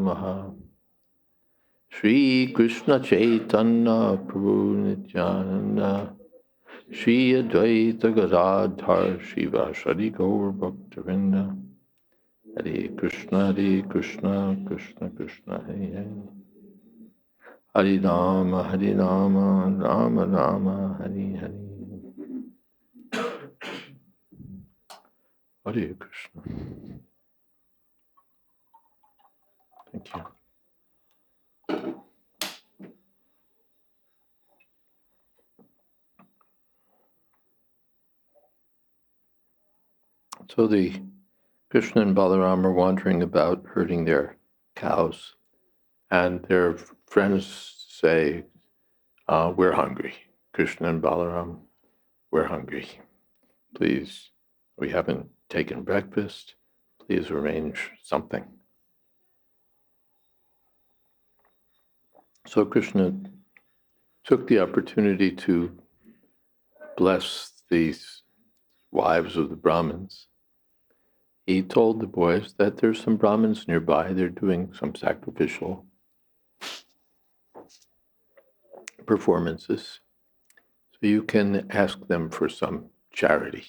Namaha. Shri Krishna Chaitanya Prabhu Nityananda Shri Advaita Gadadhar Shiva Shri Gaur Bhaktavinda Hare Krishna Krishna Krishna Hare Hare Hare Rama Rama Rama Hare Hare Hare Krishna. Thank you. So the Krishna and Balaram are wandering about herding their cows, and their friends say, we're hungry. Krishna and Balaram, we're hungry. Please, we haven't taken breakfast. Please arrange something. So Krishna took the opportunity to bless these wives of the Brahmins. He told the boys that there's some Brahmins nearby. They're doing some sacrificial performances. So you can ask them for some charity.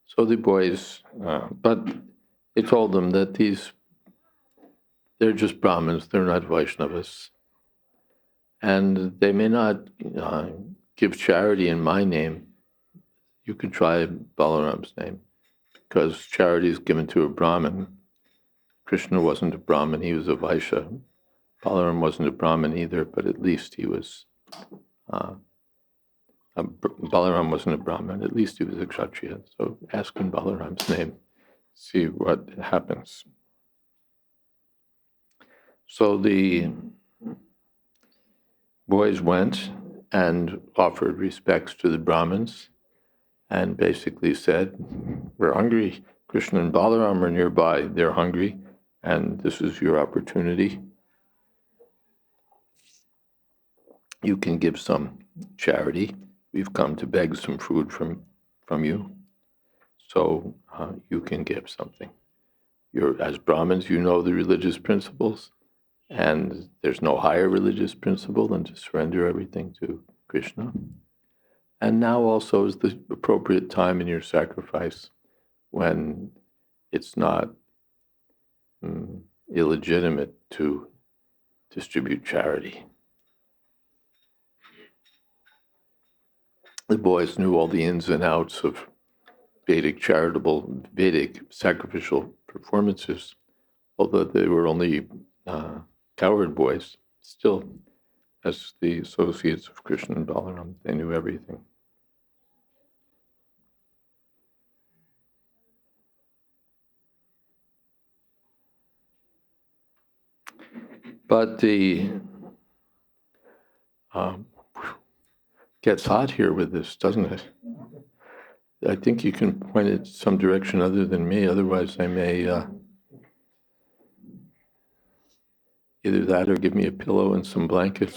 So the boys, but he told them that they're just Brahmins, they're not Vaishnavas. And they may not give charity in my name. You can try Balaram's name, because charity is given to a Brahmin. Krishna wasn't a Brahmin, he was a Vaishya. Balaram wasn't a Brahmin either, but at least he was, Balaram wasn't a Brahmin, at least he was a Kshatriya. So ask in Balaram's name, see what happens. So the boys went and offered respects to the Brahmins and basically said, we're hungry. Krishna and Balaram are nearby, they're hungry, and this is your opportunity. You can give some charity. We've come to beg some food from you, so you can give something. As Brahmins, you know the religious principles, and there's no higher religious principle than to surrender everything to Krishna. And now also is the appropriate time in your sacrifice when it's not illegitimate to distribute charity. The boys knew all the ins and outs of Vedic sacrificial performances, although they were only cowherd boys. Still, as the associates of Krishna and Balaram, they knew everything. But gets hot here with this, doesn't it? I think you can point it some direction other than me, otherwise I may either that or give me a pillow and some blankets.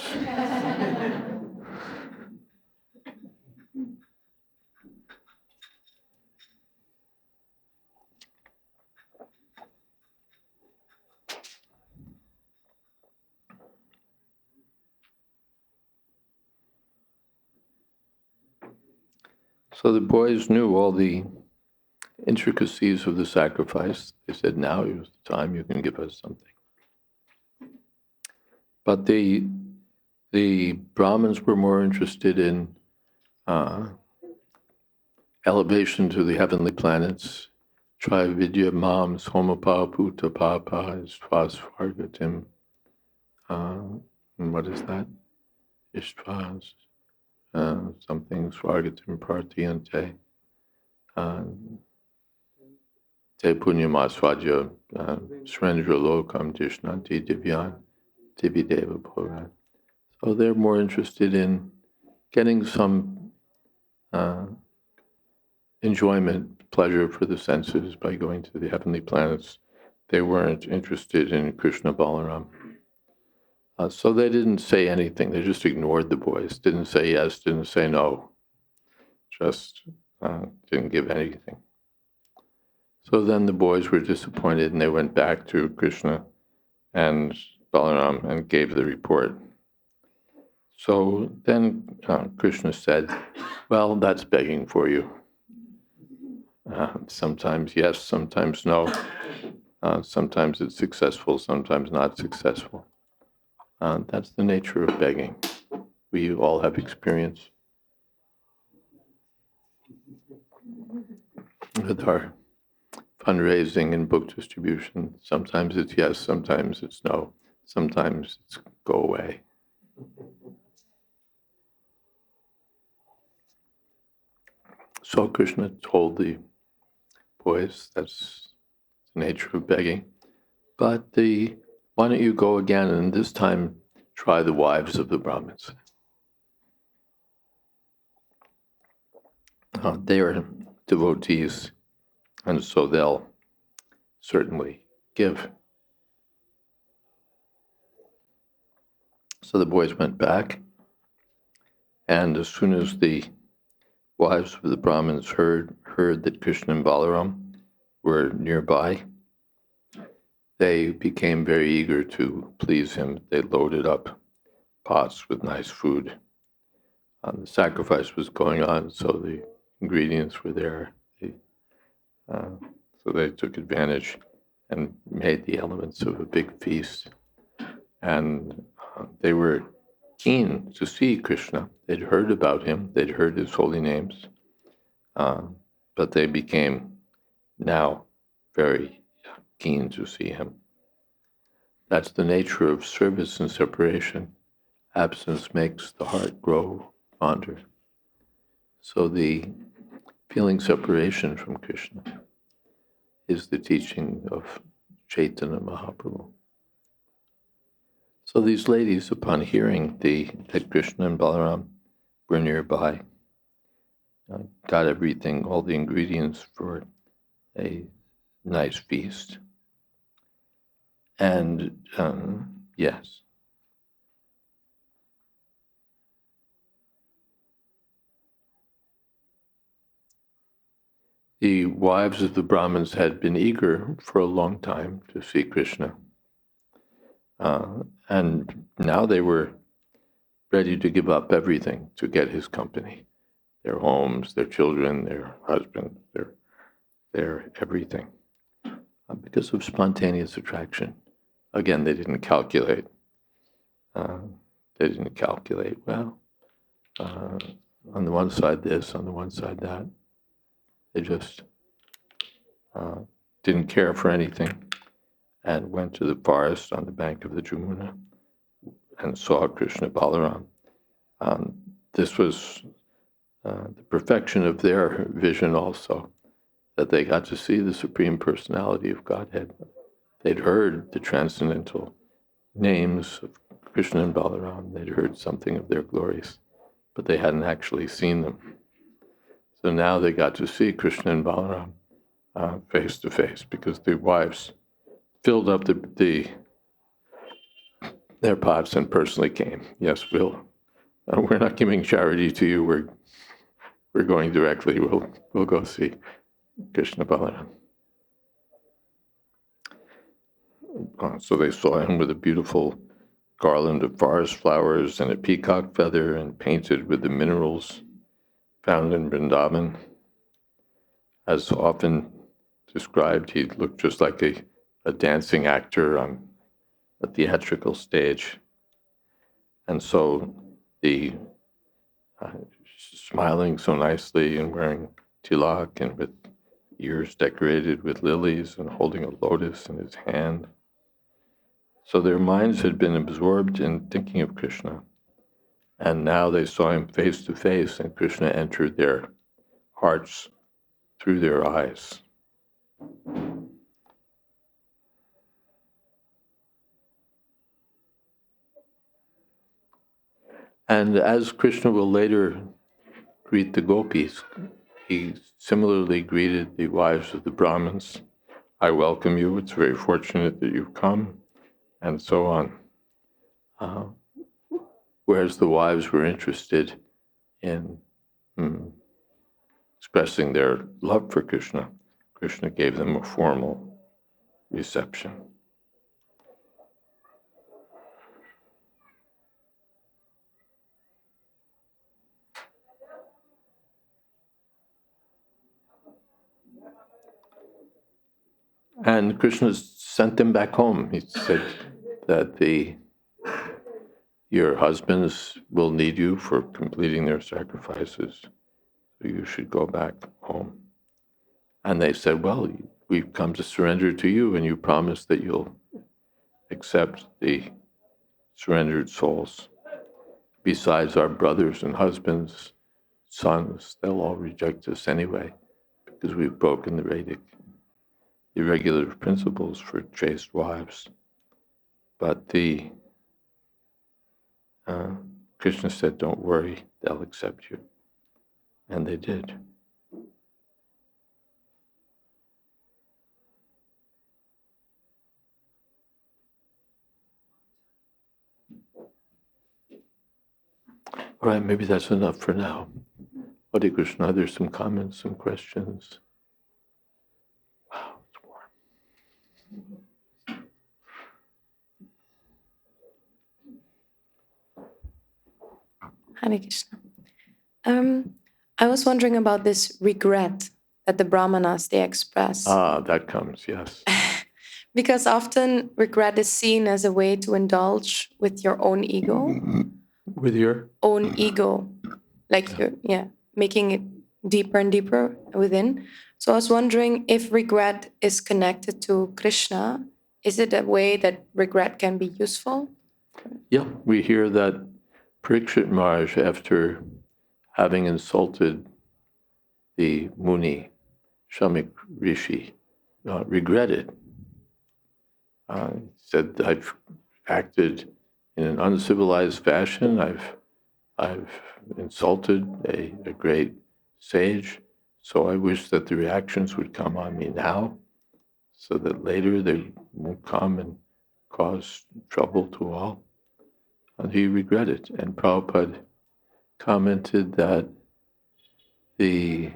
So the boys knew all the intricacies of the sacrifice. They said, now is the time you can give us something. But the Brahmins were more interested in elevation to the heavenly planets. Trividya mam somapa puta papa svasvargatim. What is that? Ishtvas. Something svargatim partiyante. Te punyamasvaja surendra lokam dishnanti divyan divideva bhogat. So they're more interested in getting some enjoyment, pleasure for the senses by going to the heavenly planets. They weren't interested in Krishna Balaram. So they didn't say anything. They just ignored the boys. Didn't say yes, didn't say no. Just didn't give anything. So then the boys were disappointed and they went back to Krishna and Balaram and gave the report. So then Krishna said, well, that's begging for you. Sometimes yes, sometimes no. Sometimes it's successful, sometimes not successful. That's the nature of begging. We all have experience with our fundraising and book distribution. Sometimes it's yes, sometimes it's no, sometimes it's go away. So Krishna told the boys that's the nature of begging. But why don't you go again and this time try the wives of the Brahmins? They are devotees, and so they'll certainly give. So the boys went back, and as soon as the wives of the Brahmins heard that Krishna and Balaram were nearby, they became very eager to please him. They loaded up pots with nice food. The sacrifice was going on, so the ingredients were there. So they took advantage and made the elements of a big feast. And they were keen to see Krishna. They'd heard about him, they'd heard his holy names, but they became now very keen to see him. That's the nature of service and separation. Absence makes the heart grow fonder. So the feeling separation from Krishna is the teaching of Chaitanya Mahaprabhu. So these ladies, upon hearing that Krishna and Balaram were nearby, got everything, all the ingredients for a nice feast. And yes. The wives of the Brahmins had been eager for a long time to see Krishna. And now they were ready to give up everything to get his company, their homes, their children, their husband, their everything, because of spontaneous attraction. Again, they didn't calculate. Well, on the one side this, on the one side that. They just didn't care for anything and went to the forest on the bank of the Jamuna and saw Krishna Balaram. This was the perfection of their vision also, that they got to see the Supreme Personality of Godhead. They'd heard the transcendental names of Krishna and Balaram. They'd heard something of their glories, but they hadn't actually seen them. So now they got to see Krishna and Balaram face to face, because the wives filled up their pots and personally came. Yes, we're not giving charity to you. We're going directly. We'll go see Krishna Balaram. So they saw him with a beautiful garland of forest flowers and a peacock feather, and painted with the minerals found in Vrindavan. As often described, he looked just like a dancing actor on a theatrical stage. And so the smiling so nicely and wearing tilak and with ears decorated with lilies and holding a lotus in his hand. So their minds had been absorbed in thinking of Krishna, and now they saw him face to face, and Krishna entered their hearts through their eyes. And as Krishna will later greet the gopis, he similarly greeted the wives of the Brahmins. I welcome you. It's very fortunate that you've come, and so on. Whereas the wives were interested in expressing their love for Krishna, Krishna gave them a formal reception. And Krishna sent them back home. He said that your husbands will need you for completing their sacrifices, so you should go back home. And they said, well, we've come to surrender to you, and you promised that you'll accept the surrendered souls. Besides, our brothers and husbands, sons, they'll all reject us anyway, because we've broken the Vedic, the regulative principles for chaste wives. But Krishna said, don't worry, they'll accept you. And they did. All right, maybe that's enough for now. Hare Krishna, there's some comments, some questions. Wow, it's warm. Hare Krishna. I was wondering about this regret that the Brahmanas, they express. That comes, yes. Because often regret is seen as a way to indulge with your own ego. With your? Own ego. Like you're making it deeper and deeper within. So I was wondering if regret is connected to Krishna, is it a way that regret can be useful? Yeah, we hear that Parikshit Maharaj, after having insulted the Muni, Shamik Rishi, regretted. He said, I've acted in an uncivilized fashion. I've insulted a great sage, so I wish that the reactions would come on me now, so that later they won't come and cause trouble to all. And he regretted. And Prabhupada commented that the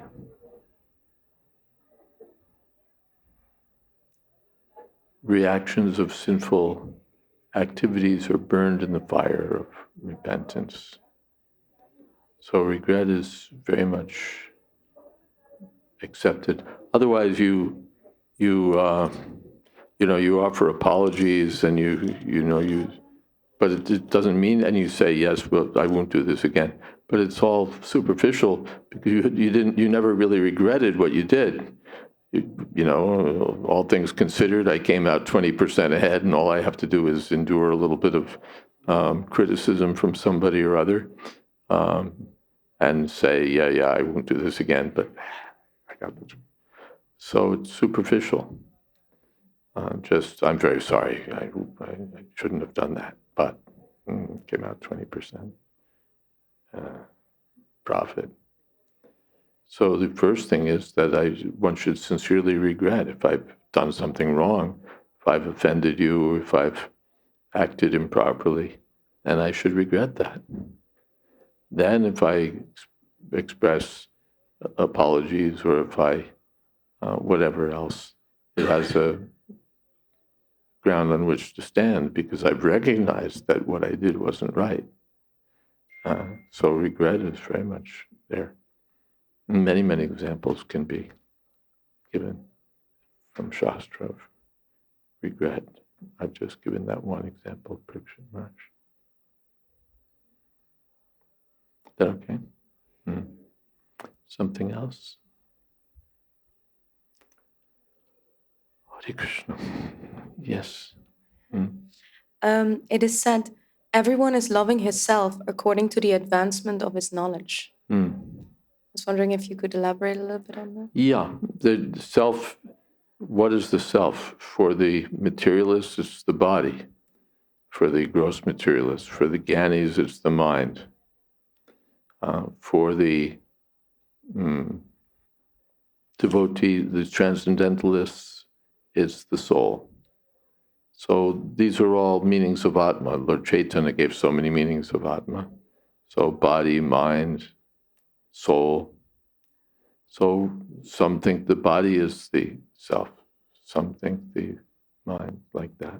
reactions of sinful activities are burned in the fire of repentance. So regret is very much accepted. Otherwise, you offer apologies and but it doesn't mean, and you say, yes, well, I won't do this again. But it's all superficial because you never really regretted what you did. All things considered, I came out 20% ahead, and all I have to do is endure a little bit of criticism from somebody or other, and say, yeah, I won't do this again. But I got this. So it's superficial. I'm very sorry. I shouldn't have done that, but came out 20% profit. So the first thing is that one should sincerely regret if I've done something wrong, if I've offended you, if I've acted improperly, then I should regret that. Then if I express apologies or if I, whatever else, it has a ground on which to stand because I've recognized that what I did wasn't right. So regret is very much there. Many, many examples can be given from Shastra of regret. I've just given that one example, Parikshit Maharaj. Is that okay? Something else? Hare Krishna. Yes. It is said, everyone is loving himself according to the advancement of his knowledge. I was wondering if you could elaborate a little bit on that. Yeah, the self, what is the self? For the materialists, it's the body. For the gross materialists, for the Gyanis, it's the mind. For the devotee, the transcendentalists, it's the soul. So these are all meanings of Atma. Lord Chaitanya gave so many meanings of Atma. So body, mind, soul. So some think the body is the self. Some think the mind, like that.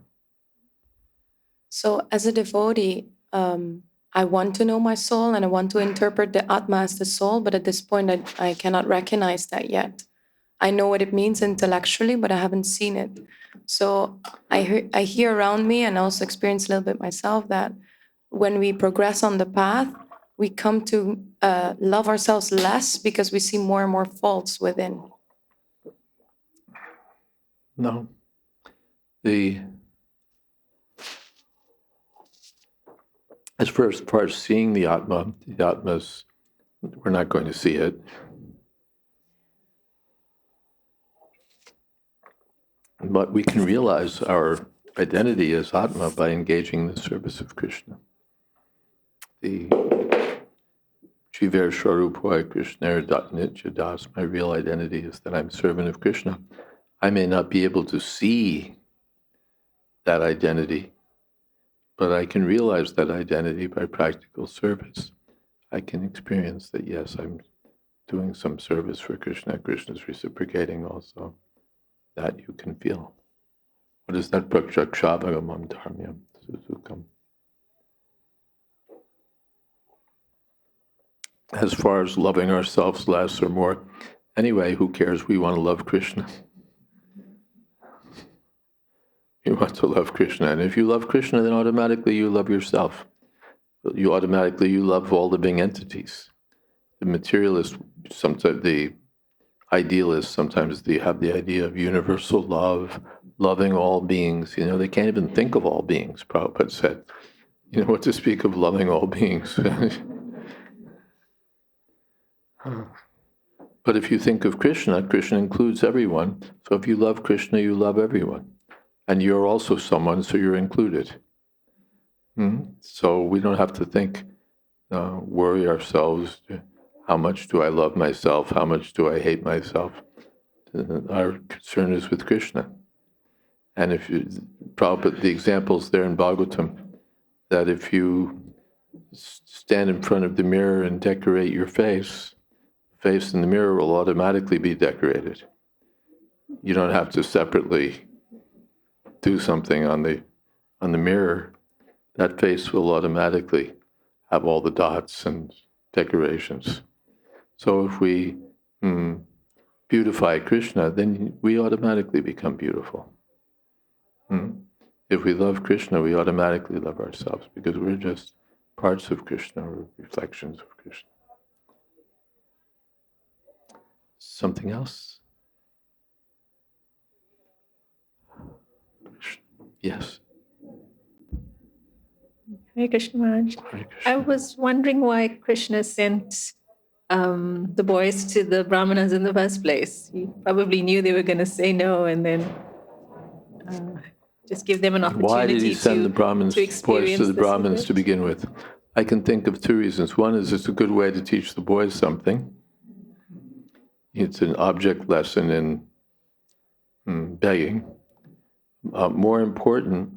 So as a devotee, I want to know my soul and I want to interpret the Atma as the soul, but at this point I cannot recognize that yet. I know what it means intellectually, but I haven't seen it. So I hear around me, and also experience a little bit myself, that when we progress on the path, we come to love ourselves less because we see more and more faults within. No. As far as seeing the Atma's, we're not going to see it. But we can realize our identity as Atma by engaging in the service of Krishna. The Jiver Swarupoy Krishna Nitya Das, my real identity is that I'm servant of Krishna. I may not be able to see that identity, but I can realize that identity by practical service. I can experience that, yes, I'm doing some service for Krishna. Krishna's reciprocating also. That you can feel. What is that? Prakshakshavagamam dharmyam suzukam. As far as loving ourselves less or more, anyway, who cares? We want to love Krishna. You want to love Krishna. And if you love Krishna, then automatically you love yourself. You love all living entities. The materialists, sometimes the idealists, sometimes they have the idea of universal love, loving all beings. They can't even think of all beings, Prabhupada said. What to speak of loving all beings. But if you think of Krishna, Krishna includes everyone. So if you love Krishna, you love everyone. And you're also someone, so you're included. So we don't have to think, worry ourselves, how much do I love myself? How much do I hate myself? Our concern is with Krishna. And if you, Prabhupada, the examples there in Bhagavatam, that if you stand in front of the mirror and decorate your face, the face in the mirror will automatically be decorated. You don't have to separately do something on the mirror. That face will automatically have all the dots and decorations. So if we beautify Krishna, then we automatically become beautiful. If we love Krishna, we automatically love ourselves because we're just parts of Krishna or reflections of Krishna. Something else? Yes. Hare Krishna Maharaj. Hare Krishna. I was wondering why Krishna sent the boys to the Brahmanas in the first place. He probably knew they were going to say no, and then just give them an opportunity. Why did he send the Brahmins, boys to the Brahmins to begin with? I can think of two reasons. One is it's a good way to teach the boys something. It's an object lesson in begging. More important,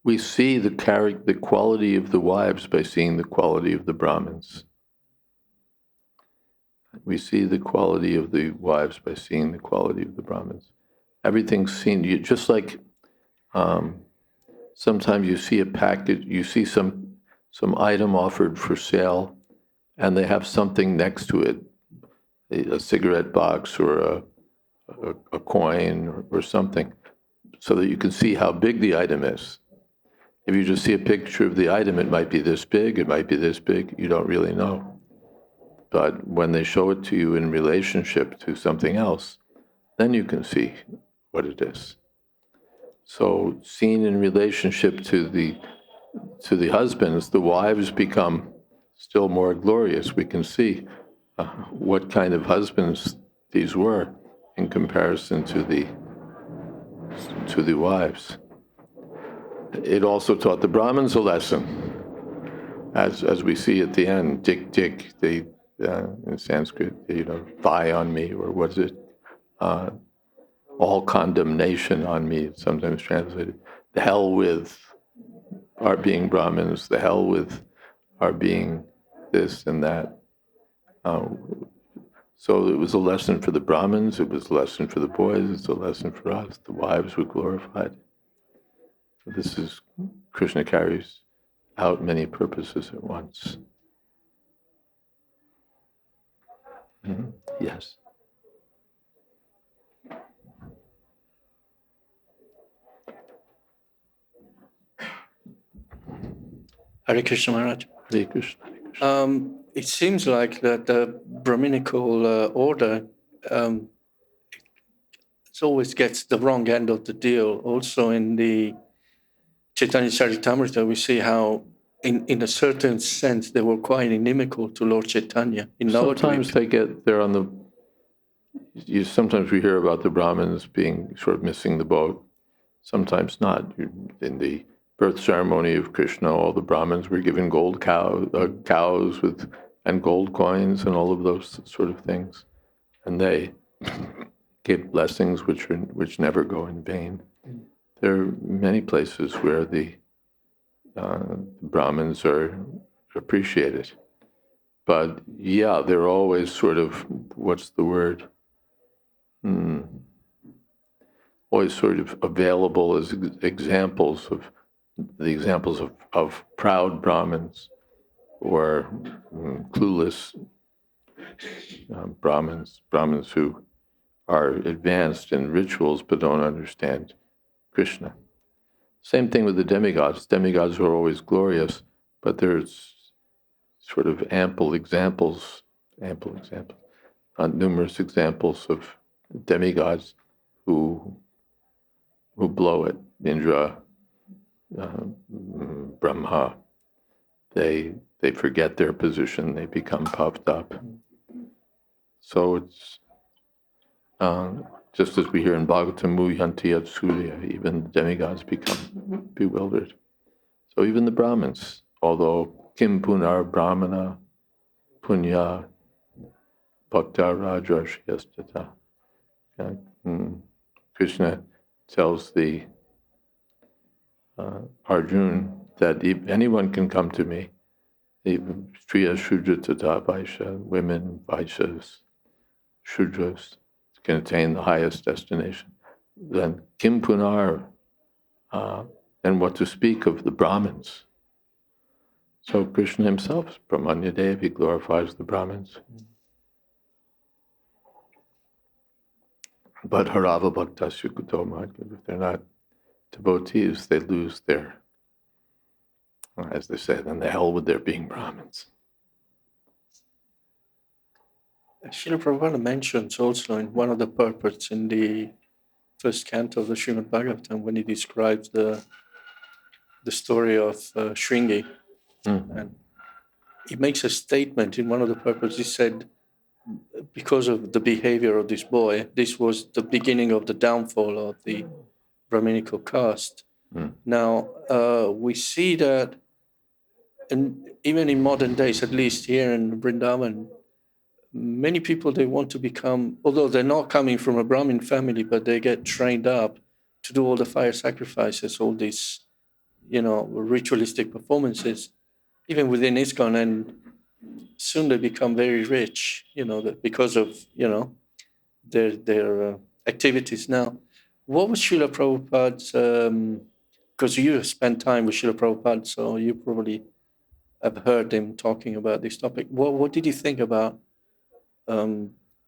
we see the quality of the wives by seeing the quality of the Brahmins. We see the quality of the wives by seeing the quality of the Brahmins. Everything's seen. Just like sometimes you see a package, you see some item offered for sale, and they have something next to it, a cigarette box or a coin or something, so that you can see how big the item is. If you just see a picture of the item, it might be this big, it might be this big, you don't really know. But when they show it to you in relationship to something else, then you can see what it is. So seen in relationship to the husbands, the wives become still more glorious. We can see what kind of husbands these were in comparison to the wives. It also taught the Brahmins a lesson, as we see at the end. Tik tik, they in Sanskrit, fie on me, or what is it? All condemnation on me. It's sometimes translated. The hell with our being Brahmins. The hell with our being this and that. So it was a lesson for the Brahmins. It was a lesson for the boys. It's a lesson for us. The wives were glorified. This is, Krishna carries out many purposes at once. Yes. Hare Krishna Maharaj. Hare Krishna, Hare Krishna. It seems like that the Brahminical order it always gets the wrong end of the deal. Also in the Chaitanya Charitamrita, we see how, in a certain sense, they were quite inimical to Lord Chaitanya. In Sometimes they're on the. Sometimes we hear about the Brahmins being sort of missing the boat. Sometimes not. In the birth ceremony of Krishna, all the Brahmins were given gold cows and gold coins and all of those sort of things, and they give blessings which never go in vain. There are many places where the Brahmins are appreciated, but yeah, they're always sort of, what's the word? Always sort of available as examples of proud Brahmins or clueless Brahmins who are advanced in rituals but don't understand Krishna. Same thing with the demigods. Demigods are always glorious, but there's sort of numerous examples of demigods who blow it. Indra, Brahma, they forget their position, they become puffed up. So it's just as we hear in Bhagavatam, Muhyanti Surya, even the demigods become bewildered. So even the Brahmins, although Kim Punar Brahmana Punya Bhakta Rajarshiyastata, Krishna tells the Arjun that if anyone can come to me, even Striya Shudra Tata Vaisha, women, Vaishyas, Shudras, can attain the highest destination. Then Kim Punar, and what to speak of the Brahmins. So Krishna himself, Brahmanya Dev, he glorifies the Brahmins. But Harava Bhakta Sukutoma, if they're not devotees, they lose their, as they say, then the hell with their being Brahmins. Srila Prabhupada mentions also in one of the purports in the first canto of the Srimad Bhagavatam when he describes the story of Shringi. And he makes a statement in one of the purports. He said, because of the behavior of this boy, this was the beginning of the downfall of the Brahminical caste. Now, we see that, and even in modern days, at least here in Vrindavan, many people, they want to become, although they're not coming from a Brahmin family, but they get trained up to do all the fire sacrifices, all these, ritualistic performances, even within ISKCON, and soon they become very rich, because of, their activities now. What was Srila Prabhupada's, because you have spent time with Srila Prabhupada, so you probably have heard him talking about this topic. What did you think about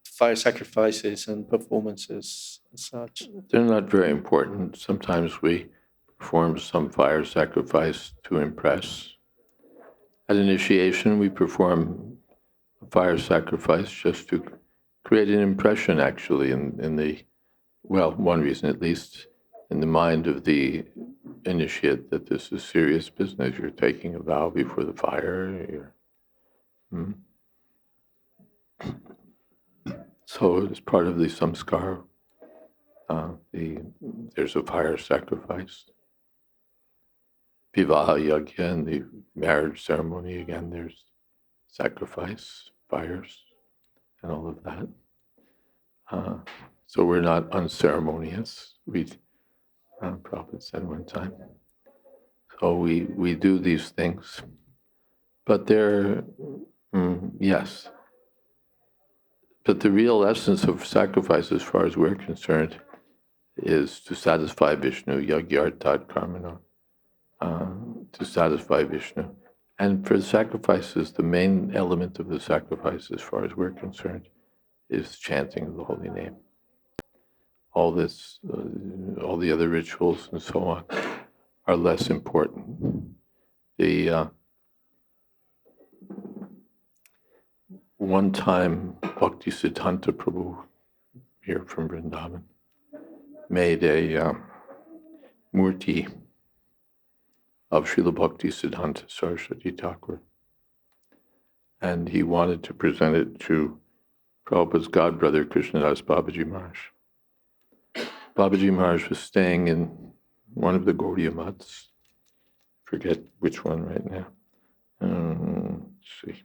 fire sacrifices and performances and such? They're not very important. Sometimes we perform some fire sacrifice to impress. At initiation, we perform a fire sacrifice just to create an impression, actually, in the, well, one reason at least, in the mind of the initiate that this is serious business. You're taking a vow before the fire. So as part of the samskar, there's a fire sacrifice. Vivaha yagya, in the marriage ceremony, again, there's sacrifice, fires, and all of that. So we're not unceremonious. Prabhupada said one time. So we do these things, but they're, yes. But the real essence of sacrifice, as far as we're concerned, is to satisfy Vishnu, yagyartat karmana, to satisfy Vishnu. And for the sacrifices, the main element of the sacrifice, as far as we're concerned, is chanting of the holy name. All this, all the other rituals and so on, are less important. The one time Bhakti Siddhanta Prabhu, here from Vrindavan, made a murti of Srila Bhakti Siddhanta Saraswati Thakur. And he wanted to present it to Prabhupada's godbrother, Krishnadas Babaji Maharaj. Babaji Maharaj was staying in one of the Gaudiya Maths. Forget which one right now. Let's see.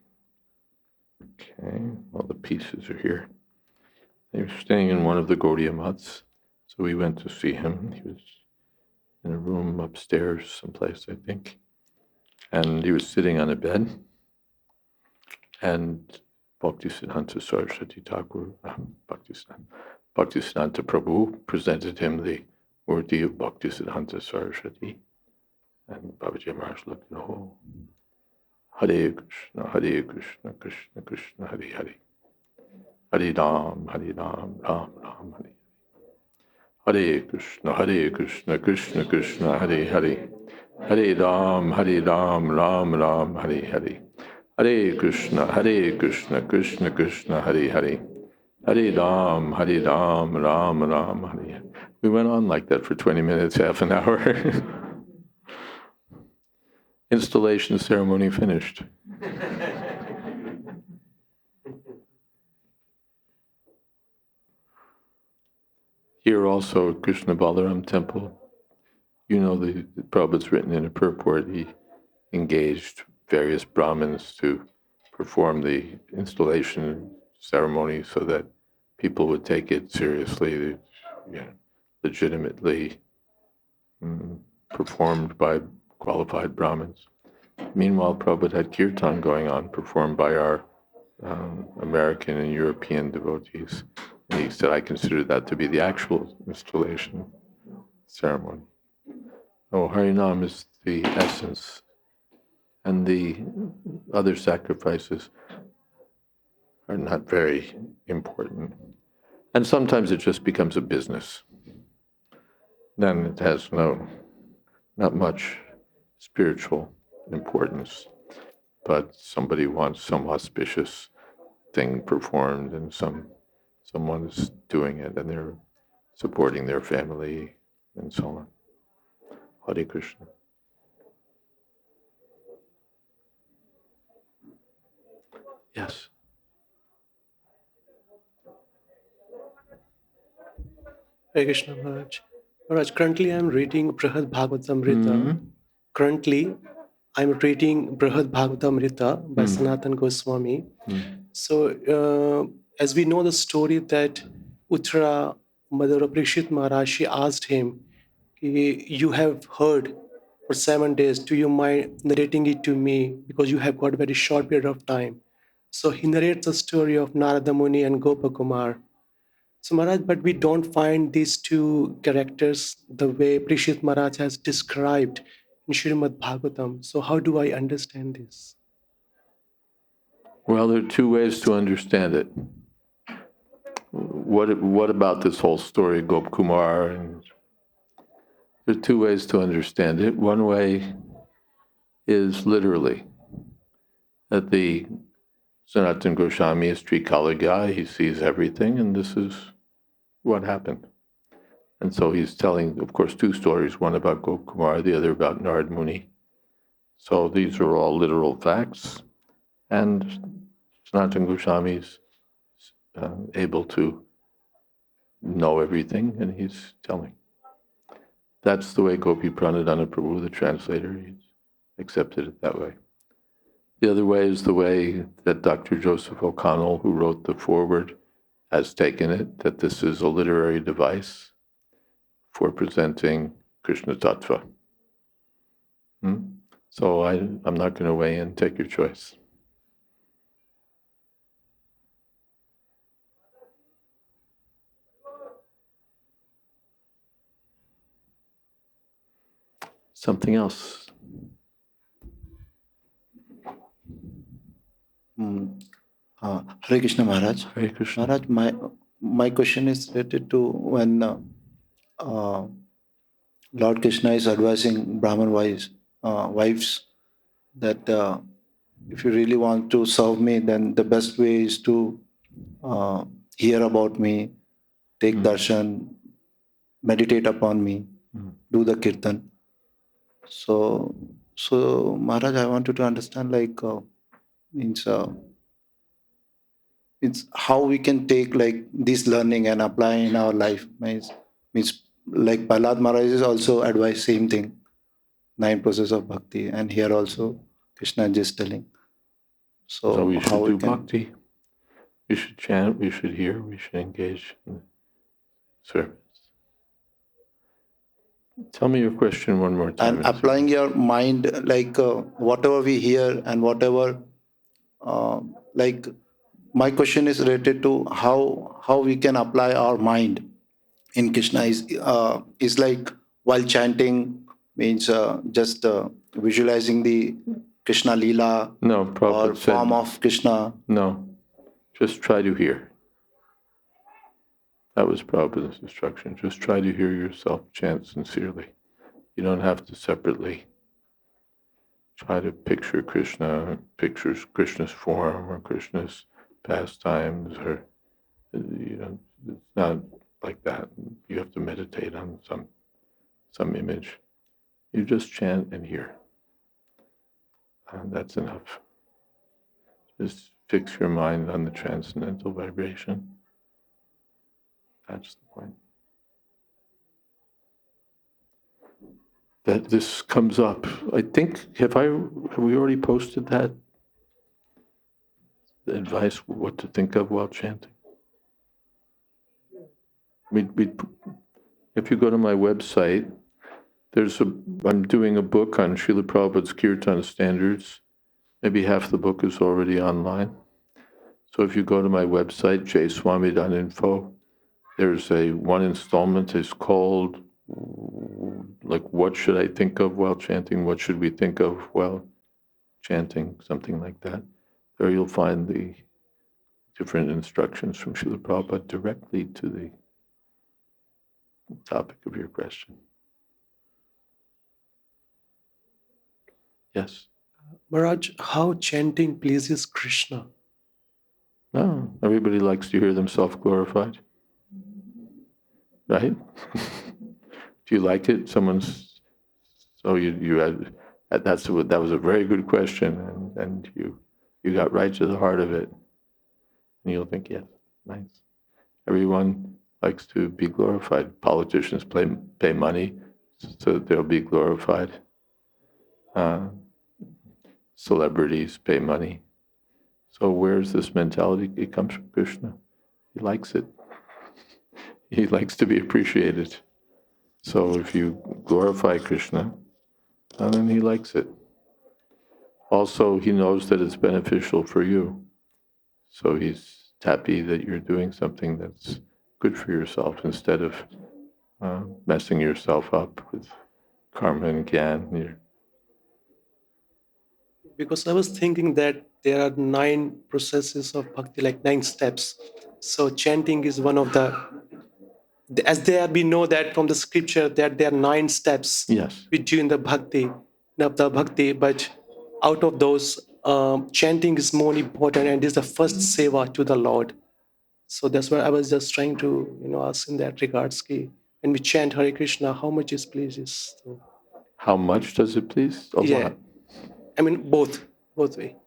Okay, all the pieces are here. He was staying in one of the Gaudiya Maths, so we went to see him. He was in a room upstairs someplace, I think. And he was sitting on a bed. And Bhaktisiddhanta Saraswati Thakur, Bhaktisiddhanta Prabhu presented him the murti of Bhaktisiddhanta Saraswati. And Babaji Maharaj looked, oh, Hare Krishna, Krishna Krishna, Hare Hare. Hare Ram, Ram Ram, Hare. Hare Krishna, Krishna Krishna, Hare Hare. Hare Ram, Ram Ram, Hare Hare. Hare Krishna, Krishna Krishna, Hare Hare. Hare Ram, Ram Ram, Hare Hare. We went on like that for 20 minutes, half an hour. Installation ceremony finished. Here also at Krishna Balaram Temple, you know, the Prabhupada's written in a purport, he engaged various Brahmins to perform the installation ceremony so that people would take it seriously, legitimately performed by qualified Brahmins. Meanwhile, Prabhupada had kirtan going on, performed by our American and European devotees. And he said, I consider that to be the actual installation ceremony. Oh, Harinam is the essence, and the other sacrifices are not very important. And sometimes it just becomes a business. Then it has not much spiritual importance, but somebody wants some auspicious thing performed and someone is doing it and they're supporting their family and so on. Hare Krishna. Yes. Hare Krishna Maharaj. Maharaj, currently I'm reading Brihad Bhagavatamrita. Currently, I'm reading Brihad Bhagavatamrita by Sanatan Goswami. So, as we know the story that Uttara, mother of Parikshit Maharaj, she asked him, you have heard for 7 days, do you mind narrating it to me? Because you have got a very short period of time. So he narrates the story of Narada Muni and Gopakumar. So Maharaj, but we don't find these two characters the way Parikshit Maharaj has described in Srimad Bhagavatam. So how do I understand this? Well, there are two ways to understand it. What about this whole story, Gop Kumar? And there are two ways to understand it. One way is literally that the Sanatan Goswami is Trikala, he sees everything, and this is what happened. And so he's telling, of course, two stories, one about Gop Kumar, the other about Narad Muni. So these are all literal facts, and Sanatan Goswami is able to know everything, and he's telling. That's the way Gopi Pranadhana Prabhu, the translator, he's accepted it that way. The other way is the way that Dr. Joseph O'Connell, who wrote the foreword, has taken it, that this is a literary device for presenting Krishna Tattva. So I'm not going to weigh in, take your choice. Something else? Hare Krishna Maharaj. Hare Krishna. Maharaj, my question is related to when Lord Krishna is advising Brahman wives that if you really want to serve me, then the best way is to hear about me, take darshan, meditate upon me, do the kirtan. So, Maharaj, I wanted to understand, like, means it's how we can take like this learning and apply in our life. Means like Prahlad Maharaj is also advised same thing, 9 process of bhakti, and here also Krishna is just telling. So So we how should we do can bhakti. We should chant, we should hear, we should engage in the service. Tell me your question one more time. and applying your mind, like whatever we hear and whatever like my question is related to how we can apply our mind in Krishna is like while chanting, means just visualizing the Krishna Leela No, or Prabhupada form said, of Krishna. no, just try to hear. That was Prabhupada's instruction. Just try to hear yourself chant sincerely. You don't have to separately try to picture Krishna, pictures Krishna's form or Krishna's pastimes, or it's not like that. You have to meditate on some image. You just chant and hear. And that's enough. Just fix your mind on the transcendental vibration. That's the point. That this comes up. I think have we already posted that? The advice what to think of while chanting. If you go to my website, I'm doing a book on Srila Prabhupada's Kirtan standards. Maybe half the book is already online. So if you go to my website, jswami.info, there's one installment is called like what should I think of while chanting? What should we think of while chanting? Something like that. There you'll find the different instructions from Srila Prabhupada directly to the topic of your question. Yes? Maharaj, how chanting pleases Krishna? No, everybody likes to hear themselves glorified. Right? Do you like it? So you had, that was a very good question, and you got right to the heart of it. And you'll think, yes, nice. Everyone likes to be glorified. Politicians pay money, so they'll be glorified. Celebrities pay money. So where's this mentality? It comes from Krishna. He likes it. He likes to be appreciated. So if you glorify Krishna, then he likes it. Also, he knows that it's beneficial for you. So he's happy that you're doing something that's good for yourself instead of messing yourself up with karma and gyan. Because I was thinking that there are 9 processes of bhakti, like 9 steps. So chanting is one of as we know that from the scripture that there are 9 steps Yes. which do in the bhakti, but out of those, chanting is more important and is the first seva to the Lord. So that's why I was just trying to ask in that regards, ki, when we chant Hare Krishna, how much is pleases? So, How much does it please? A yeah, lot. I mean both way.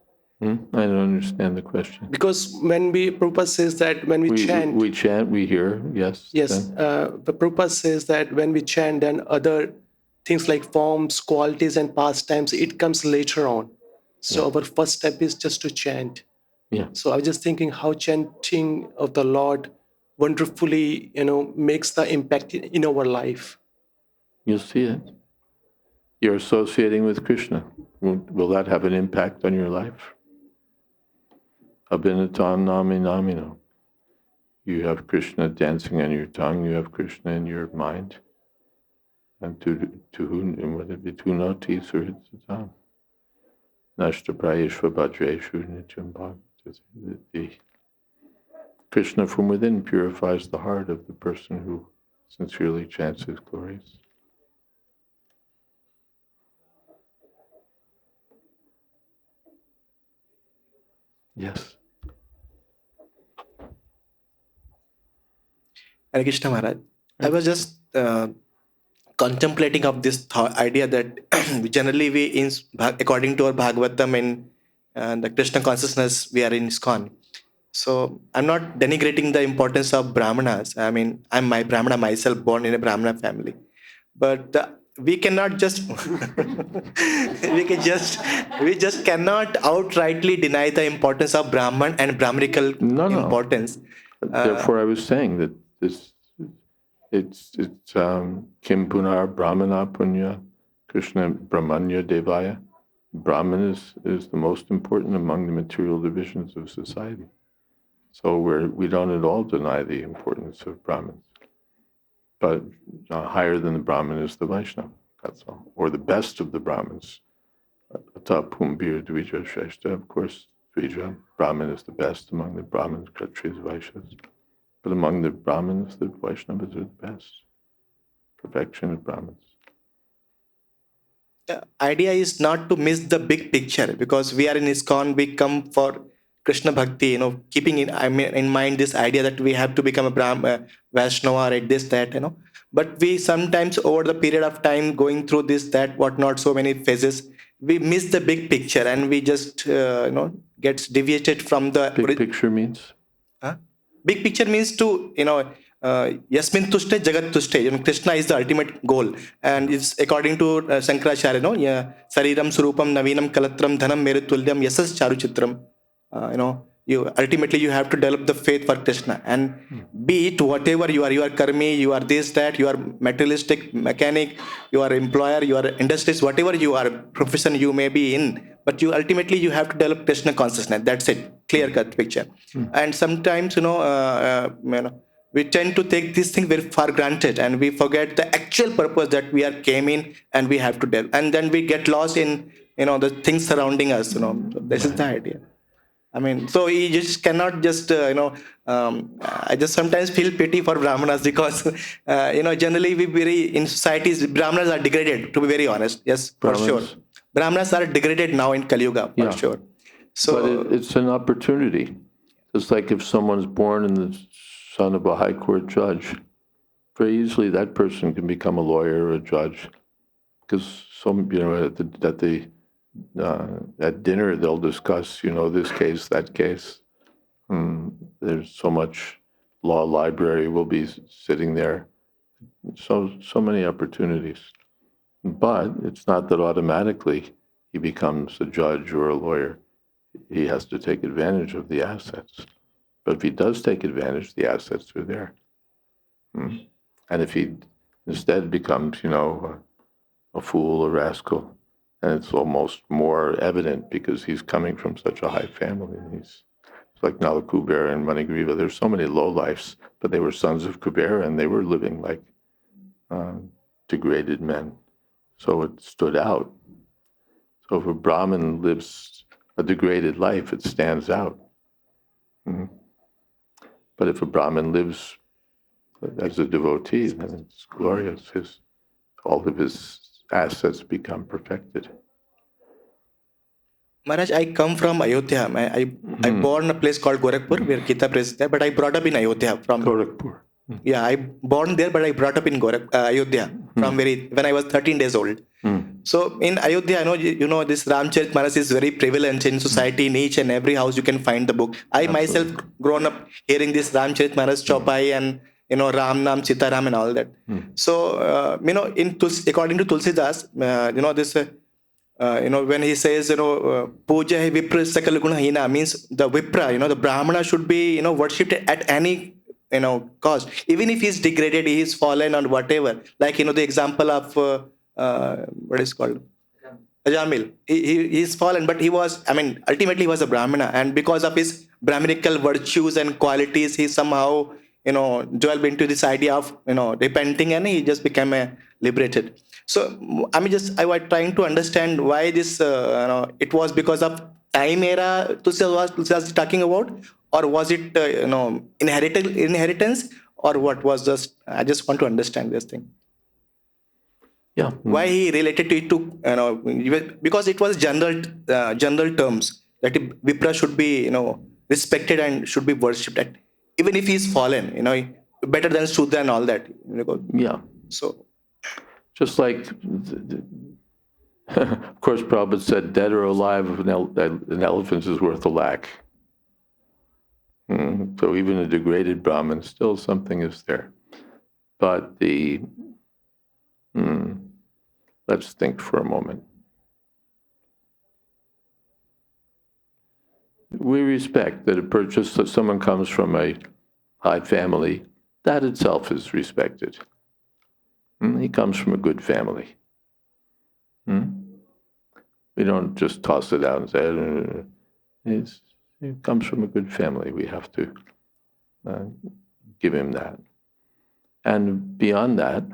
I don't understand the question. Because when Prabhupada says that when we chant, we chant, we hear, yes. yes, Then, the Prabhupada says that when we chant, then other things like forms, qualities, and pastimes, it comes later on. So our first step is just to chant. yeah. So I was just thinking how chanting of the Lord wonderfully, makes the impact in our life. You'll see it. You're associating with Krishna. Will that have an impact on your life? Abhinatam nami namino. You have Krishna dancing on your tongue, you have Krishna in your mind. And to whom, whether it be tunoti surhitatam. Nashta prayeshva bhadreshu nityam bhakti. Krishna from within purifies the heart of the person who sincerely chants his glories. Yes. Hare Krishna Maharaj. I was just contemplating of this idea that generally according to our Bhagavatam and the Krishna consciousness, we are in ISKCON. So I'm not denigrating the importance of Brahmanas. I mean, I'm my Brahmana myself, born in a Brahmana family. But we cannot just we just cannot outrightly deny the importance of Brahman and Brahmanical No. importance. Therefore, I was saying that it's Kim Punar Brahmana Punya Krishna Brahmanya Devaya. Brahman is the most important among the material divisions of society. So we don't at all deny the importance of Brahmins. But higher than the Brahmin is the Vaishnava, that's all. Or the best of the Brahmins. Ata Pumbir Dvija Shrestha, of course, Dvija. Brahmin is the best among the Brahmins, Kshatriyas, Vaishyas. But among the Brahmins, the Vaishnavas are the best. Perfection of Brahmins. The idea is not to miss the big picture, because we are in ISKCON, we come for Krishna Bhakti, keeping in mind this idea that we have to become a Vaishnava or this, that, But we sometimes, over the period of time, going through this, that, whatnot, so many phases, we miss the big picture and we just, gets deviated from the. Big picture means? Huh? Big picture means to, Yasmin Tushte Jagat Tushte. Krishna is the ultimate goal. And it's according to Shankaracharya, Sariram Surupam Navinam Kalatram Dhanam Merutulyam Yasas Charu Chitram. You ultimately you have to develop the faith for Krishna. And be it whatever you are karmi, you are this, that, you are materialistic, mechanic, you are employer, you are industrialist, whatever you are, profession you may be in, but you ultimately you have to develop Krishna consciousness. That's it. Clear cut picture. And sometimes, we tend to take these things very for granted and we forget the actual purpose that we are came in and we have to develop. And then we get lost in, the things surrounding us, So this is the idea. I mean, so you just cannot just, I just sometimes feel pity for Brahmanas because, generally in societies, Brahmanas are degraded, to be very honest. Yes, for sure. Brahmanas are degraded now in Kali Yuga, for sure. So, but it's an opportunity. It's like if someone's born in the son of a high court judge, very easily that person can become a lawyer or a judge, because at dinner they'll discuss, this case, that case. There's so much law library will be sitting there. So many opportunities. But it's not that automatically he becomes a judge or a lawyer. He has to take advantage of the assets. But if he does take advantage, the assets are there. And if he instead becomes, a fool, a rascal, and it's almost more evident because he's coming from such a high family. It's like Nala Kubera and Manigriva. There's so many lowlifes, but they were sons of Kubera and they were living like degraded men. So it stood out. So if a Brahmin lives a degraded life, it stands out. But if a Brahmin lives as a devotee, then it's glorious. All of his assets become perfected. Maharaj, I come from Ayodhya. I born in a place called Gorakhpur, where Gita is there, but I brought up in Ayodhya. From Gorakhpur. Yeah, I born there, but I brought up in Ayodhya when I was 13 days old. So in Ayodhya, this Ramcharitmanas is very prevalent in society. In each and every house, you can find the book. I myself grown up hearing this Ramcharitmanas Chaupai and Ram Nam Sitaram and all that. So according to Tulsidas, this. When he says, Puja hai Vipra Sakal Guna Hina, means the Vipra, the Brahmana should be, worshipped at any, cost. Even if he's degraded, he is fallen or whatever. Like, the example of, what is called? Ajamil. He's fallen, but ultimately he was a Brahmana. And because of his Brahminical virtues and qualities, he somehow, delved into this idea of, repenting, and he just became liberated. So, I was trying to understand why this, it was because of time era Tulsidas was talking about, or was it, inheritance, or what was just, I just want to understand this thing. Yeah. Why he related to it to, because it was general terms. that Vipra should be, respected and should be worshipped, at, even if he's fallen, better than Shudra and all that. Yeah. So, Just like, of course, Prabhupada said, dead or alive, an elephant is worth a lakh. So even a degraded Brahmin, still something is there. But let's think for a moment. We respect that someone comes from a high family, that itself is respected. He comes from a good family. We don't just toss it out and say, he comes from a good family. We have to give him that. And beyond that,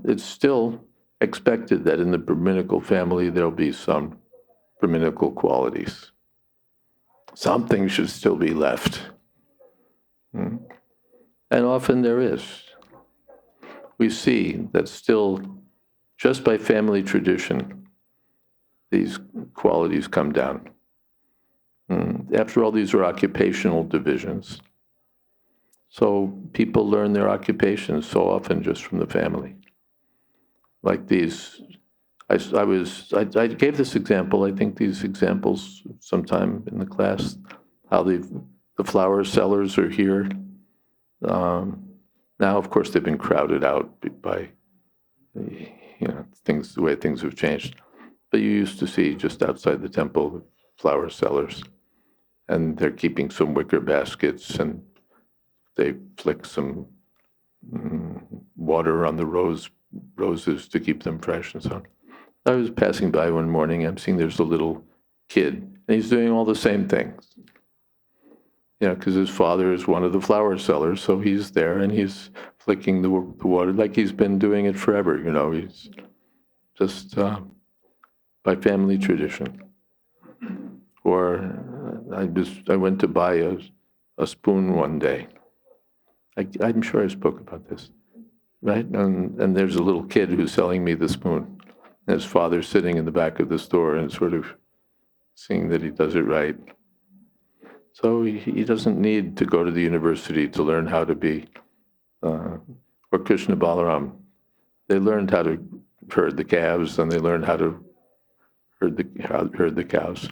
it's still expected that in the Brahminical family, there'll be some Brahminical qualities. Something should still be left. And often there is. We see that still, just by family tradition, these qualities come down. After all, these are occupational divisions. So people learn their occupations so often just from the family. Like these, I gave this example, I think these examples sometime in the class, how the flower sellers are here. Now, of course, they've been crowded out by, the way things have changed. But you used to see just outside the temple flower sellers, and they're keeping some wicker baskets, and they flick some water on the roses to keep them fresh and so on. I was passing by one morning, I'm seeing there's a little kid, and he's doing all the same things. Because his father is one of the flower sellers, so he's there and he's flicking the water like he's been doing it forever. He's just by family tradition. Or I went to buy a spoon one day. I'm sure I spoke about this, right? And there's a little kid who's selling me the spoon. And his father's sitting in the back of the store and sort of seeing that he does it right. So he doesn't need to go to the university to learn how to be, or Krishna Balaram. They learned how to herd the calves, and they learned how to herd the cows.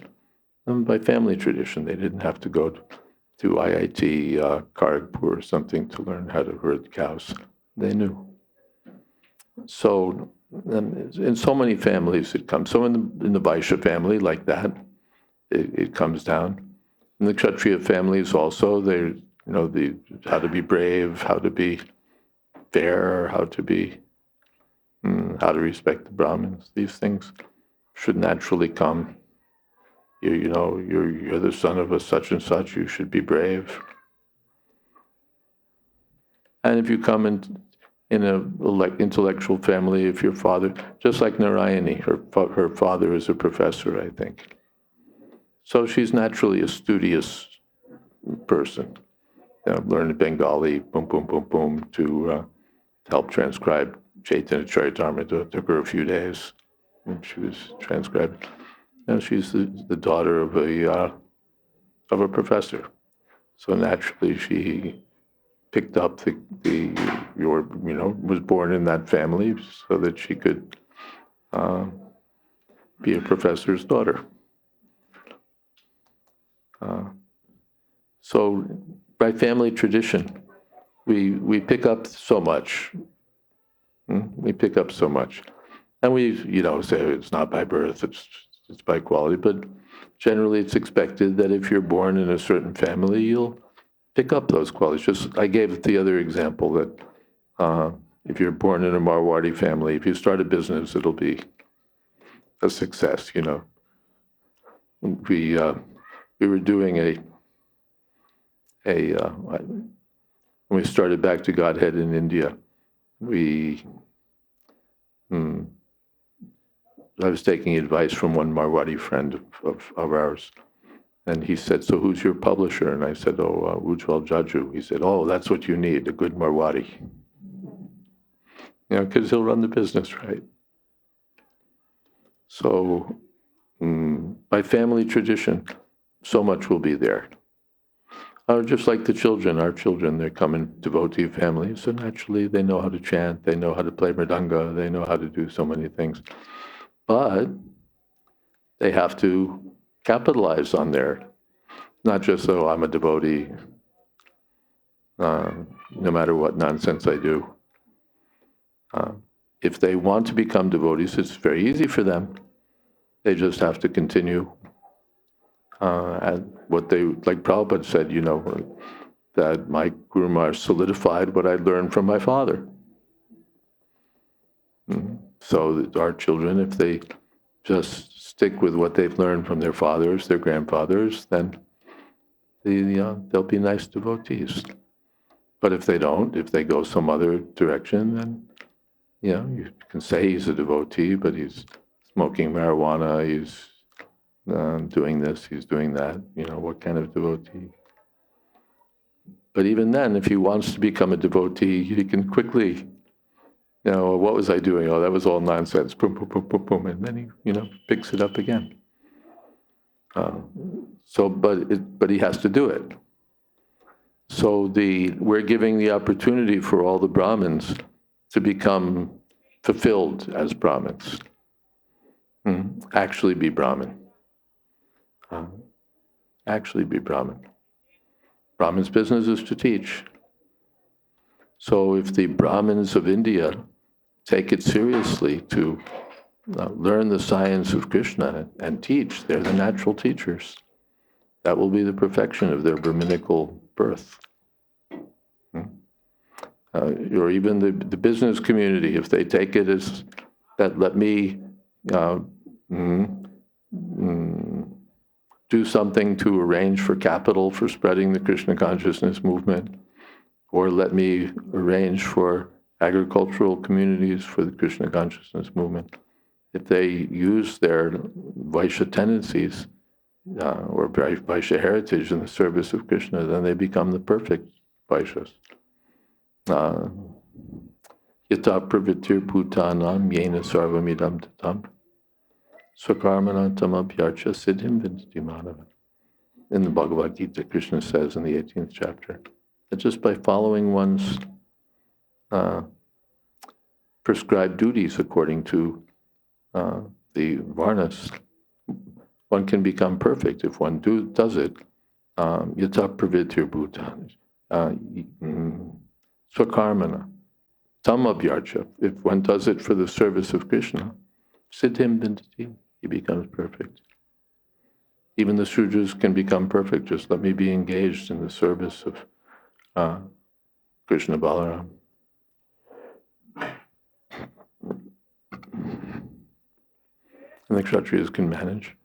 And by family tradition, they didn't have to go to IIT Kharagpur or something to learn how to herd cows. They knew. So in so many families it comes. So in the Vaishya family, like that, it comes down. In the Kshatriya families also, how to be brave, how to be fair, how to respect the Brahmins. These things should naturally come. You're the son of a such and such. You should be brave. And if you come in a intellectual family, if your father, just like Narayani, her father is a professor, I think. So she's naturally a studious person. Learned Bengali, boom, boom, boom, boom, to help transcribe Chaitanya Charitamrita. It took her a few days when she was transcribed. She's the daughter of a professor. So naturally she picked up was born in that family so that she could be a professor's daughter. So by family tradition, we pick up so much. We pick up so much. And we, say it's not by birth, it's by quality, but generally it's expected that if you're born in a certain family, you'll pick up those qualities. I gave the other example that if you're born in a Marwadi family, if you start a business, it'll be a success, We were doing when we started Back to Godhead in India, I was taking advice from one Marwadi friend of ours, and he said, "So who's your publisher?" And I said, Ujjwal Jaju. He said, "Oh, that's what you need, a good Marwadi." Because he'll run the business, right? So by family tradition, so much will be there. Just like the children, our children, they come in devotee families, so naturally they know how to chant, they know how to play mridanga, they know how to do so many things. But they have to capitalize on their, not just, oh, I'm a devotee, no matter what nonsense I do. If they want to become devotees, it's very easy for them. They just have to continue at what they, like Prabhupada said, that my Guru Maharaj solidified what I learned from my father. So that our children, if they just stick with what they've learned from their fathers, their grandfathers, then they'll be nice devotees. But if they don't, if they go some other direction, then you can say he's a devotee, but he's smoking marijuana, he's doing this, he's doing that. What kind of devotee? But even then, if he wants to become a devotee, he can quickly, what was I doing? Oh, that was all nonsense. Boom, boom, boom, boom, boom, and then he, picks it up again. But he has to do it. So we're giving the opportunity for all the Brahmins to become fulfilled as Brahmins. Actually be Brahmin. Actually be Brahmin. Brahmin's business is to teach. So if the Brahmins of India take it seriously to learn the science of Krishna and teach, they're the natural teachers. That will be the perfection of their Brahminical birth. Or even the business community, if they take it as that, let me do something to arrange for capital for spreading the Krishna consciousness movement, or let me arrange for agricultural communities for the Krishna consciousness movement. If they use their Vaishya tendencies or Vaishya heritage in the service of Krishna, then they become the perfect Vaishyas. Yata pravitir bhutanam yena sarvamidam tatam swakarmanantam abhyarcha siddhim vindati manava. In the Bhagavad Gita, Krishna says in the 18th chapter that just by following one's prescribed duties according to the Varnas, one can become perfect if one does it. Yata pravitir bhutan swakarmana tam abhyarcha. If one does it for the service of Krishna, siddhim vindati, he becomes perfect. Even the Sudras can become perfect. Just let me be engaged in the service of Krishna Balaram. And the Kshatriyas can manage.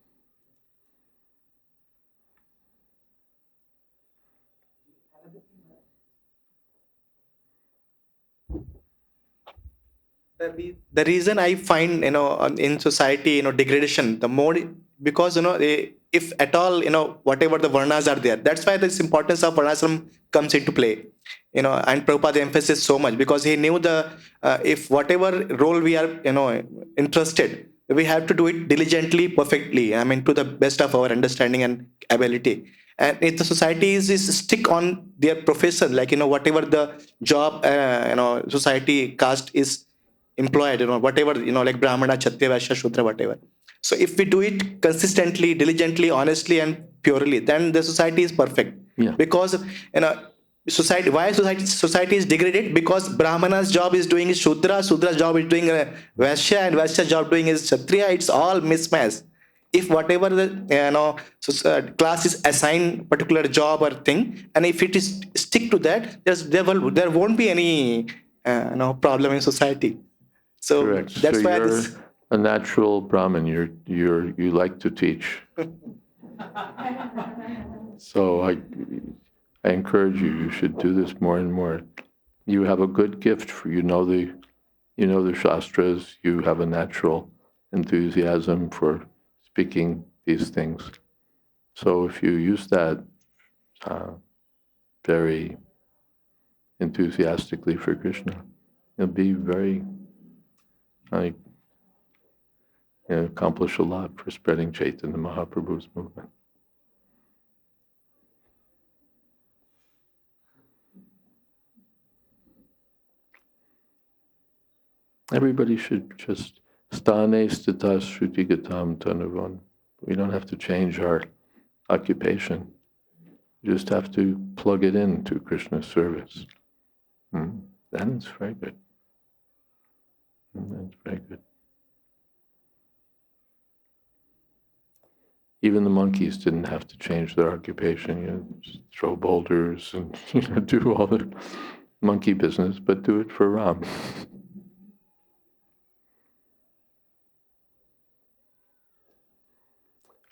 The reason I find in society degradation, the more, because if at all whatever the varnas are there, that's why this importance of varnashram comes into play. And Prabhupada emphasizes so much because he knew if whatever role we are interested, we have to do it diligently, perfectly. I mean, to the best of our understanding and ability. And if the society is stick on their profession, like whatever the job society caste is employed, whatever, like Brahmana, Kshatriya, Vaishya, Shudra, whatever. So if we do it consistently, diligently, honestly, and purely, then the society is perfect. Yeah. Because society is degraded? Because Brahmana's job is doing is Shudra, Shudra's job is doing Vaishya, and Vaishya's job doing is Kshatriya. It's all mismatch. If whatever the class is assigned particular job or thing, and if it is stick to that, there won't be any problem in society. So Correct. that's so why you're this. a natural Brahmin. You like to teach. So I encourage you. You should do this more and more. You have a good gift for the shastras. You have a natural enthusiasm for speaking these things. So if you use that very enthusiastically for Krishna, you'll be very accomplish a lot for spreading Chaitanya Mahaprabhu's movement. Everybody should just stane sthitas shruti-gatam tanavan. We don't have to change our occupation. We just have to plug it into Krishna's service. Then it's very good. That's very good. Even the monkeys didn't have to change their occupation, just throw boulders and do all the monkey business, but do it for Ram.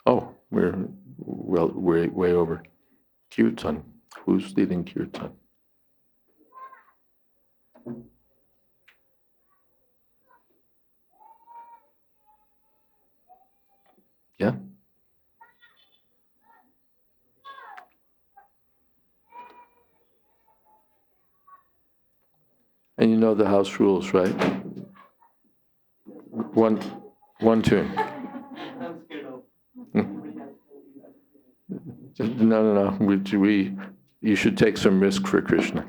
Oh, we're way over. Kirtan. Who's leading Kirtan? Yeah? And you know the house rules, right? One tune. No. You should take some risk for Krishna.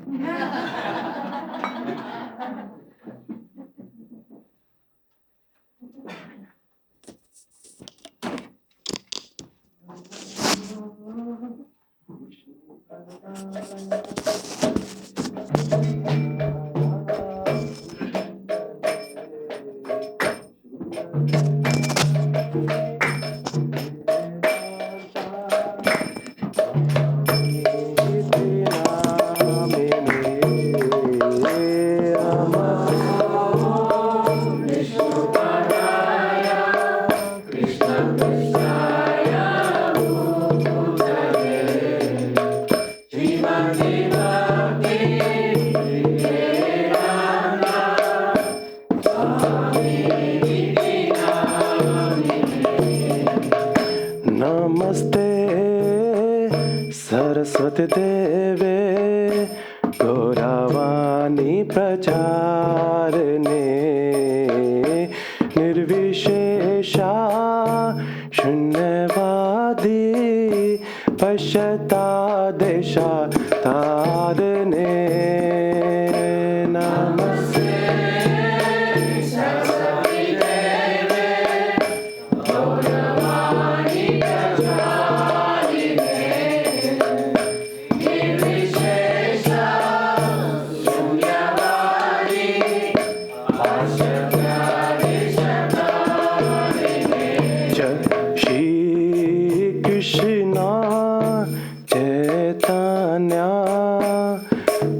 Namaste Saraswati Deve Gauravani Pracharane Nirvishesha Shunyavadi Pashyata Desha Tadane Namaste Shri Krishna Chaitanya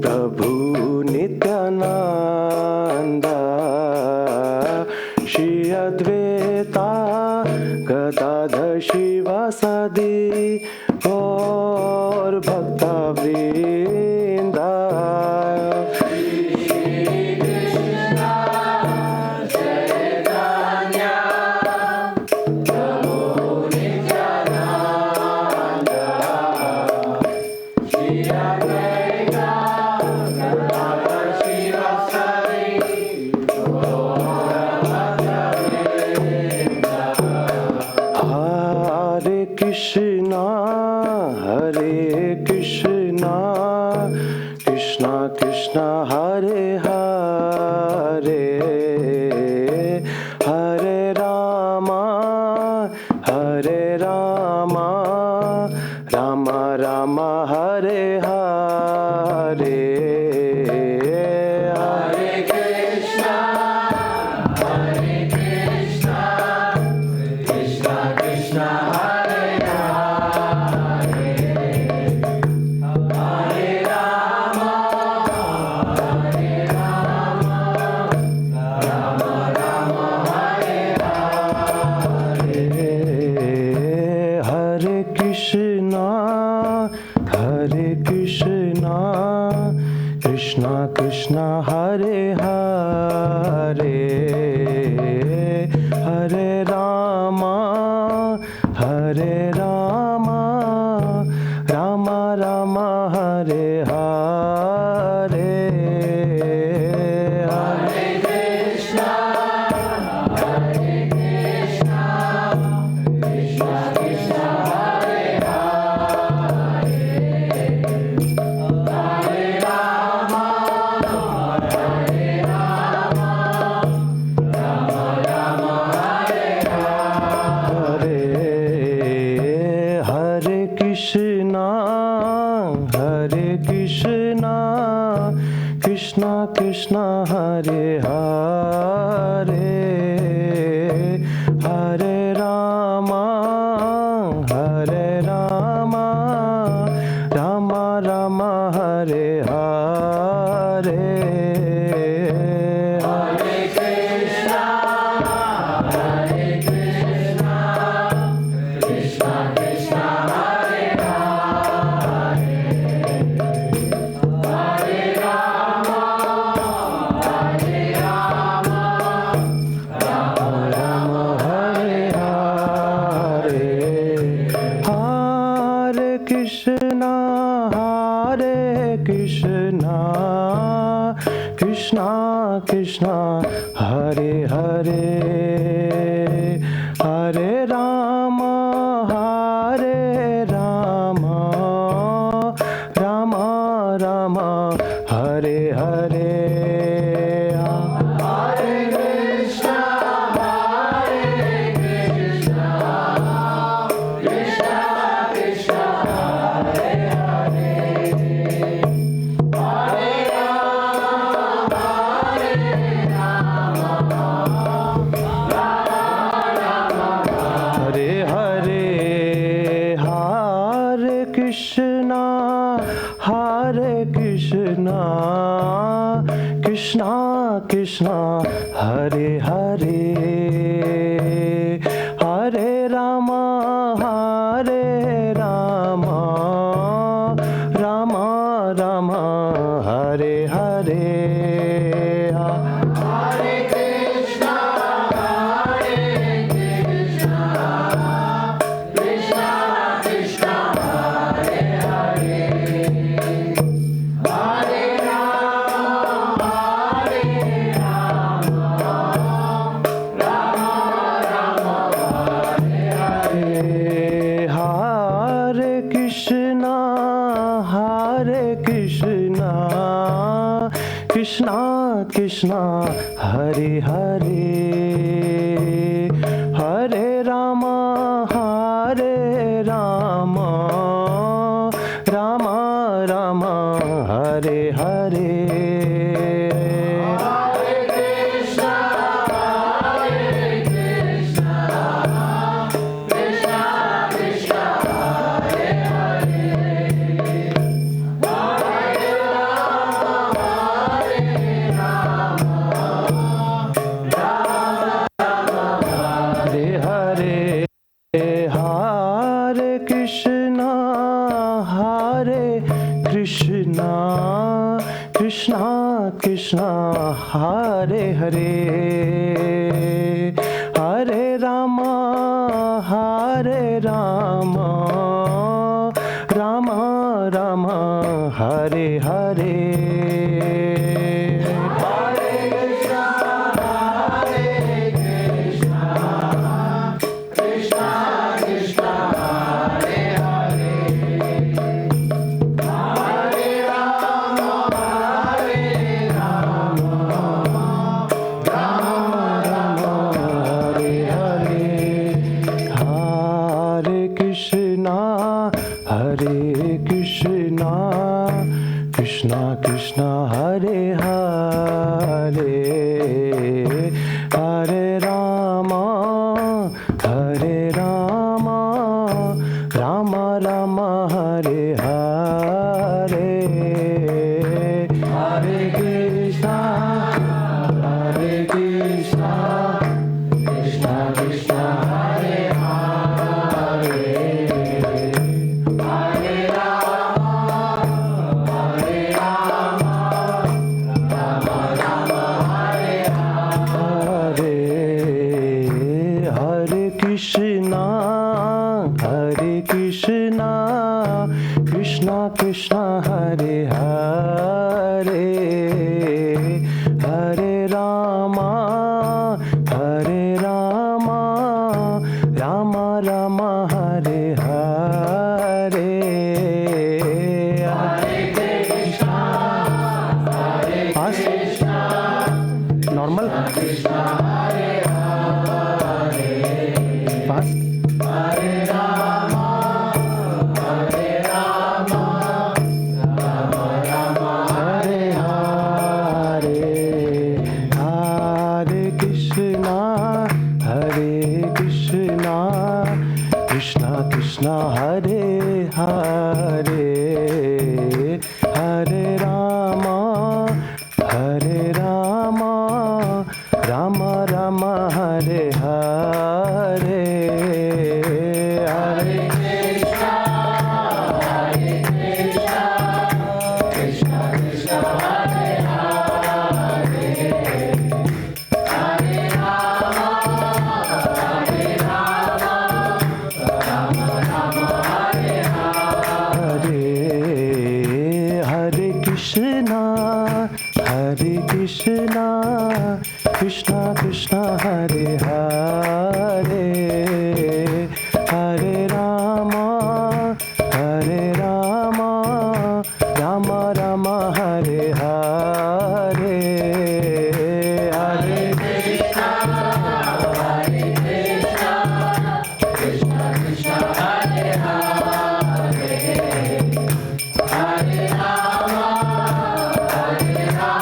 Prabhu Nityananda Shri Advaita Gadadhar Shivasadi Gaur Bhakta Vrinda Hare Krishna Hare Rama, Rama Rama, Hare Hare. Krishna Krishna, Hare Hare, Hare Rama, Rama Rama, Hare Hare. Krishna Krishna, Hare Hare, Hare Rama, Rama Rama, Hare Hare. Krishna Krishna, Hare Hare, Hare Rama, Rama Rama, Hare Hare. Krishna Krishna, Hare Hare, Hare Rama, Rama Rama, Hare Hare. Hare Krishna, Krishna Krishna, Hare Hare, Hare Rama, Rama Rama, Hare Hare. Hare Krishna, Krishna Krishna, Hare Hare, Hare Rama, Rama Rama, Hare Hare. Hare Krishna, normal. Krishna, Hare Hare. Fast. Hare Rama, Rama Rama, Hare Hare. Hare Krishna, Krishna Krishna, Hare Hare, Hare Rama, Rama Rama, Hare Hare. Hare Krishna, Krishna Krishna, Hare Hare, Hare Rama, Rama Rama, Hare Hare. Hare Krishna, Krishna Krishna, Hare Hare. Hare, Hare Rama, Hare Rama, Rama Rama, Hare Hare, Hare Krishna, Hare Krishna, Krishna Krishna, Hare Hare, Hare Rama, Hare Rama,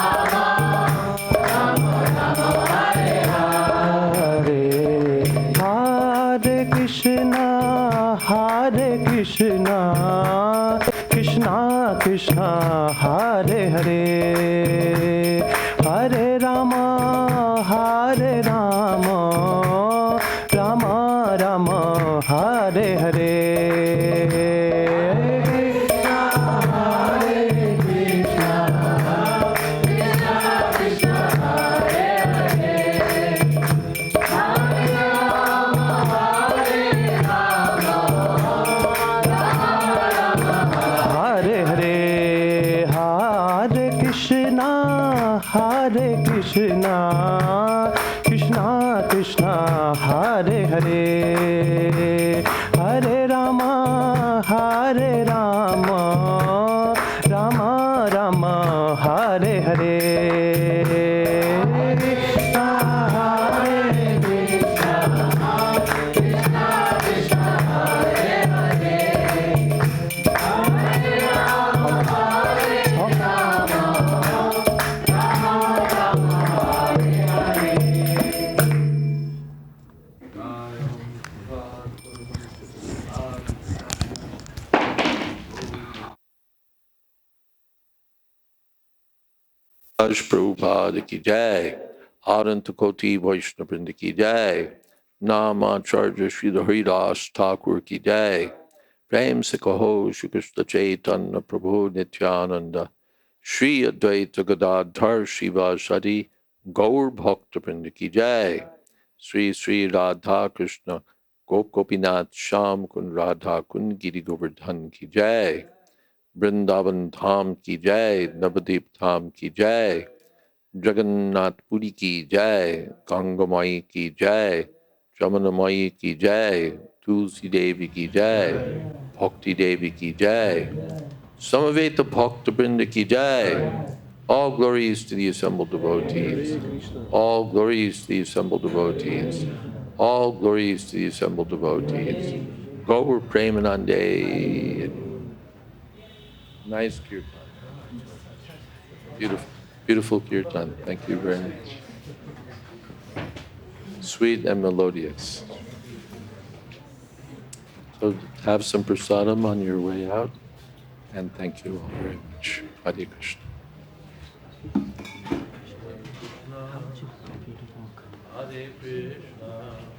Rama Rama, Hare Hare, Hare Krishna, Hare Krishna, Krishna Krishna, Hare Hare, Hare Rama, Hare Rama, Rama Rama, Hare Hare, Hare Krishna, Krishna Krishna, Hare Hare, Hare Rama, Hare Rama, Hare Hare, Hare Krishna, Hare Krishna, Krishna Krishna, Hare Hare, Hare Rama, Hare Rama, Rama Rama, Hare Hare, Krishna, Hare Krishna, Krishna Krishna, Hare Hare, Hare Rama, Hare Rama, Rama Rama, Hare Hare. Raj Prabhupada ki jai, Adanta Koti Vaishnavrinda ki jai, Namacharya Sri Haridas Thakur ki jai, Prem se kaho Shri Krishna Chaitanya Prabhu Nityananda, Shri Advaita Gadadhar Shivasadi, Gaur Bhakta Vrinda ki jai, Sri Sri Radha Krishna Gopinath Sham Kun Radha Kun Giri Govardhan ki jai, Vrindavan Dham ki jai, Navadip Dham ki jai, Jagannath Puri ki jai, Ganga Mai ki jai, Jamuna Mai ki jai, Tulsi Devi ki jai, Bhakti Devi ki jai, Samaveta Bhakta Brinda ki jai. All glories to the assembled devotees. All glories to the assembled devotees. All glories to the assembled devotees. Gaur Premanande. Nice kirtan. Beautiful, beautiful kirtan. Thank you very much. Sweet and melodious. So have some prasadam on your way out, and thank you all very much. Hare Krishna. Hare Krishna.